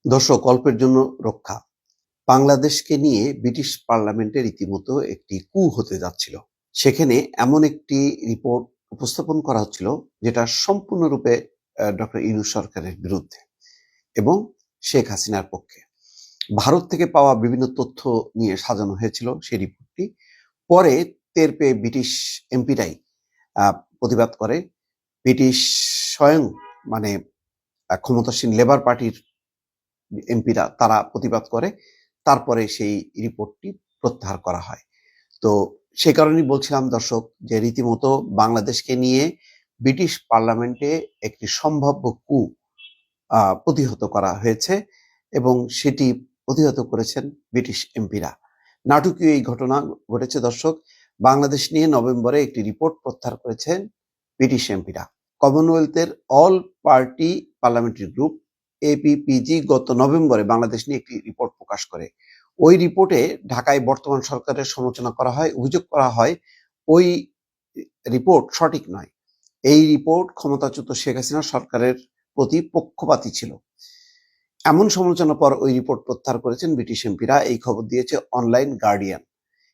দর্শক, অল্পের জন্য রক্ষা। বাংলাদেশকে নিয়ে ব্রিটিশ পার্লামেন্টে রীতিমতো একটি কু হতে যাচ্ছিল। সেখানে এমন একটি রিপোর্ট উপস্থাপন করা হচ্ছিল যেটা সম্পূর্ণরূপে ডক্টর ইউনূস সরকারের বিরুদ্ধে এবং শেখ হাসিনার পক্ষে। ভারত থেকে পাওয়া বিভিন্ন তথ্য নিয়ে সাজানো হয়েছিল সেই রিপোর্টটি। পরে টের পেয়ে ব্রিটিশ এমপিরাই প্রতিবাদ করে। ব্রিটিশ স্বয়ং মানে ক্ষমতাসীন লেবার পার্টির এমপিরা তারা প্রতিবাদ করে। তারপরে সেই রিপোর্টটি প্রত্যাহার করা হয়। তো সে কারণেই বলছিলাম দর্শক, যে রীতিমতো বাংলাদেশকে নিয়ে ব্রিটিশ পার্লামেন্টে একটি সম্ভাব্য কু প্রতিহত করা হয়েছে এবং সেটি প্রতিহত করেছেন ব্রিটিশ এমপিরা। নাটকীয় এই ঘটনা ঘটেছে দর্শক। বাংলাদেশ নিয়ে নভেম্বরে একটি রিপোর্ট প্রত্যাহার করেছেন ব্রিটিশ এমপিরা। কমনওয়েলথের all party parliamentary group APPG গত নভেম্বরে বাংলাদেশ নিয়ে একটি রিপোর্ট প্রকাশ করে। ওই রিপোর্টে ঢাকায় বর্তমান সরকারের সমালোচনা করা হয়, অভিযোগ করা হয় ওই রিপোর্ট সঠিক নয়। এই রিপোর্ট ক্ষমতাচ্যুত শেখ হাসিনা সরকারের প্রতি পক্ষপাতী ছিল। এমন সমালোচনার পর ওই রিপোর্ট প্রত্যাহার করেছেন ব্রিটিশ এমপিরা। এই খবর দিয়েছে অনলাইন গার্ডিয়ান।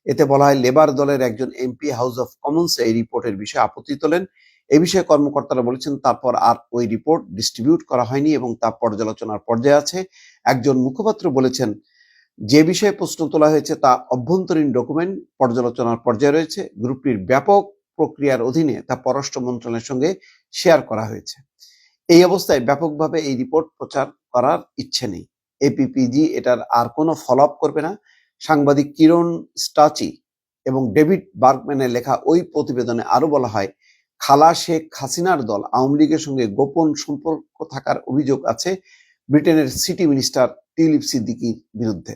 এতে বলা হয়, লেবার দলের একজন এমপি হাউস অফ কমন্সে এই রিপোর্টের বিষয়ে আপত্তি তোলেন। এ বিষয়ে কর্মকর্তারা বলেছেন তারপর আর ওই রিপোর্ট ডিস্ট্রিবিউট করা হয়নি এবং তা পর্যালোচনার পর্যায়ে আছে। একজন মুখপাত্র বলেছেন, যে বিষয়ে প্রশ্ন তোলা হয়েছে তা অভ্যন্তরীণ ডকুমেন্ট পর্যালোচনার পর্যায়ে রয়েছে। গ্রুপটির ব্যাপক প্রক্রিয়ার অধীনে তা পররাষ্ট্র মন্ত্রণালয়ের সঙ্গে শেয়ার করা হয়েছে। এই অবস্থায় ব্যাপকভাবে এই রিপোর্ট প্রচার করার ইচ্ছে নেই। APPG এটার আর কোনো ফলো আপ করবে না। সাংবাদিক কিরণ স্টাচি এবং ডেভিড বার্গম্যানের লেখা ওই প্রতিবেদনে আরো বলা হয়, খালা শেখ হাসিনার দল আওয়ামী লীগের সঙ্গে গোপন সম্পর্ক থাকার অভিযোগ আছে ব্রিটেনের সিটি মিনিস্টার টিউলিপ সিদ্দিকীর বিরুদ্ধে।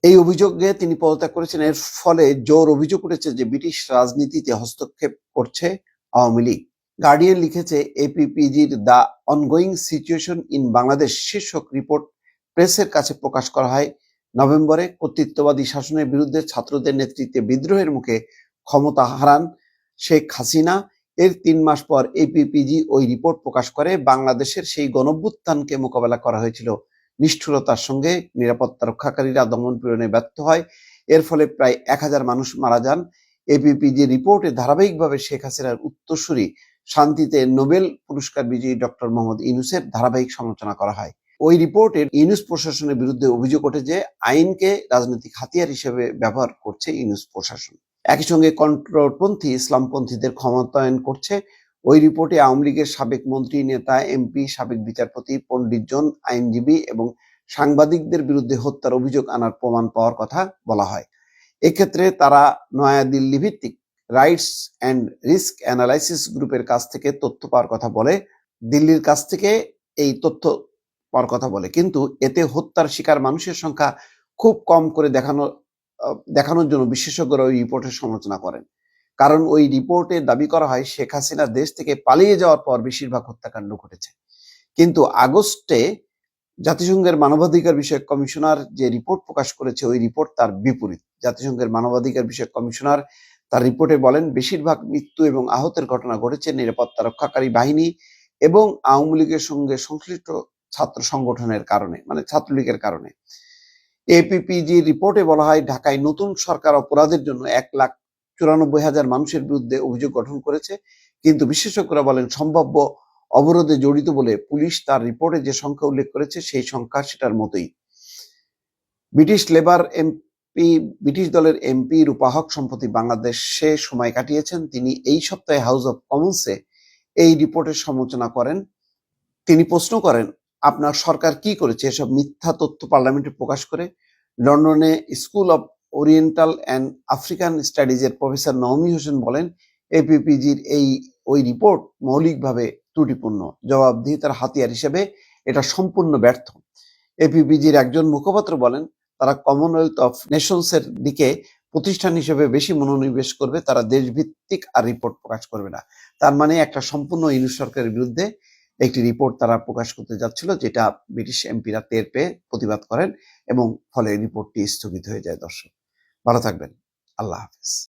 এই অভিযোগে তিনি পদত্যাগ করেছেন। এর ফলে জোর অভিযোগ উঠেছে যে ব্রিটিশ রাজনীতিতে হস্তক্ষেপ করছে আওয়ামী লীগ। গার্ডিয়ান লিখেছে, APPG'র the ongoing situation in Bangladesh শীর্ষক রিপোর্ট প্রেসের কাছে প্রকাশ করা হয় নভেম্বরে। কর্তৃত্ববাদী শাসনের বিরুদ্ধে ছাত্রদের নেতৃত্বে বিদ্রোহের মুখে ক্ষমতা হারান শেখ হাসিনা। এর 3 মাস পর APPG ওই রিপোর্ট প্রকাশ করে। বাংলাদেশের সেই গণঅভ্যুত্থানকে মোকাবেলা করা হয়েছিল নিষ্ঠুরতার সঙ্গে। নিরাপত্তা রক্ষাকারীরা দমন পীড়নে ব্যর্থ হয়। এর ফলে প্রায় 1000 মানুষ মারা যান। APPG রিপোর্টে ধারাবাহিকভাবে শেখ হাসিনার উত্তরসূরি শান্তিতে নোবেল পুরস্কার বিজয়ী ডক্টর মোহাম্মদ ইউনূসের ধারাবাহিক সমালোচনা করা হয়। ওই রিপোর্টে ইউনূস প্রশাসনের বিরুদ্ধে অভিযোগ ওঠে যে আইনকে রাজনৈতিক হাতিয়ার হিসেবে ব্যবহার করছে ইউনূস প্রশাসন। একই সঙ্গে কন্ট্রোলপন্থী ইসলামপন্থীদের ক্ষমতায়ন করছে। ওই রিপোর্টে আওয়ামী লীগের সাবেক মন্ত্রী, নেতা, এমপি, সাবেক বিচারপতি, পণ্ডিতজন, আইনজীবী এবং সাংবাদিকদের বিরুদ্ধে হত্যার অভিযোগ আনার প্রমাণ পাওয়ার কথা বলা হয়। এক্ষেত্রে তারা নয়াদিল্লি ভিত্তিক রাইটস অ্যান্ড রিস্ক অ্যানালাইসিস গ্রুপের কাছ থেকে তথ্য পাওয়ার কথা বলে, দিল্লির কাছ থেকে এই তথ্য পাওয়ার কথা বলে। কিন্তু এতে হত্যার শিকার মানুষের সংখ্যা খুব কম করে দেখানোর জন্য বিশেষজ্ঞরা ওই রিপোর্টের সমালোচনা করেন। কারণ ওই রিপোর্টে দাবি করা হয় শেখ হাসিনা দেশ থেকে পালিয়ে যাওয়ার পর বেশিরভাগ হত্যাকাণ্ড ঘটেছে। কিন্তু আগস্টে জাতিসংঘের মানবাধিকার বিষয়ক কমিশনার যে রিপোর্ট প্রকাশ করেছে ওই রিপোর্ট তার বিপরীত। জাতিসংঘের মানবাধিকার বিষয়ক কমিশনার তার রিপোর্টে বলেন, বেশিরভাগ মৃত্যু এবং আহতের ঘটনা ঘটেছে নিরাপত্তা রক্ষাকারী বাহিনী এবং আওয়ামী লীগের সঙ্গে সংশ্লিষ্ট ছাত্র সংগঠনের কারণে, মানে ছাত্রলীগের কারণে। APPG রিপোর্টে বলা হয়, ঢাকায় নতুন সরকার অপরাধের জন্য 1,94,000 মানুষের বিরুদ্ধে অভিযোগ গঠন করেছে। কিন্তু বিশেষজ্ঞরা বলেন, সম্ভাব্য অবরোধে জড়িত বলে পুলিশ তার রিপোর্টে যে সংখ্যা উল্লেখ করেছে সেই সংখ্যা সেটার মতোই। ব্রিটিশ দলের এমপি রূপা হক সম্প্রতি বাংলাদেশে সময় কাটিয়েছেন। তিনি এই সপ্তাহে হাউস অব কমন্সে এই রিপোর্টের সমালোচনা করেন। তিনি প্রশ্ন করেন, আপনার সরকার কি করেছে এসব মিথ্যা তথ্য পার্লামেন্টে প্রকাশ করে? লন্ডনে school of oriental and African স্টাডিজের প্রফেসর নওমি হোসেন বলেন, APPG'র ওই রিপোর্ট মৌলিকভাবে ত্রুটিপূর্ণ। জবাবদিহিতার হাতিয়ার হিসেবে এটা সম্পূর্ণ ব্যর্থ। APPG'র একজন মুখপাত্র বলেন, তারা কমনওয়েলথ অফ নেশনসের দিকে প্রতিষ্ঠান হিসেবে বেশি মনোনিবেশ করবে, তারা দেশভিত্তিক আর রিপোর্ট প্রকাশ করবে না। তার মানে একটা সম্পূর্ণ ইউনূস সরকারের বিরুদ্ধে একটি রিপোর্ট তারা প্রকাশ করতে যাচ্ছিল, যেটা ব্রিটিশ এমপিরা টের পেয়ে প্রতিবাদ করেন এবং ফলে রিপোর্টটি স্থগিত হয়ে যায়। দর্শক, ভালো থাকবেন। আল্লাহ হাফেজ।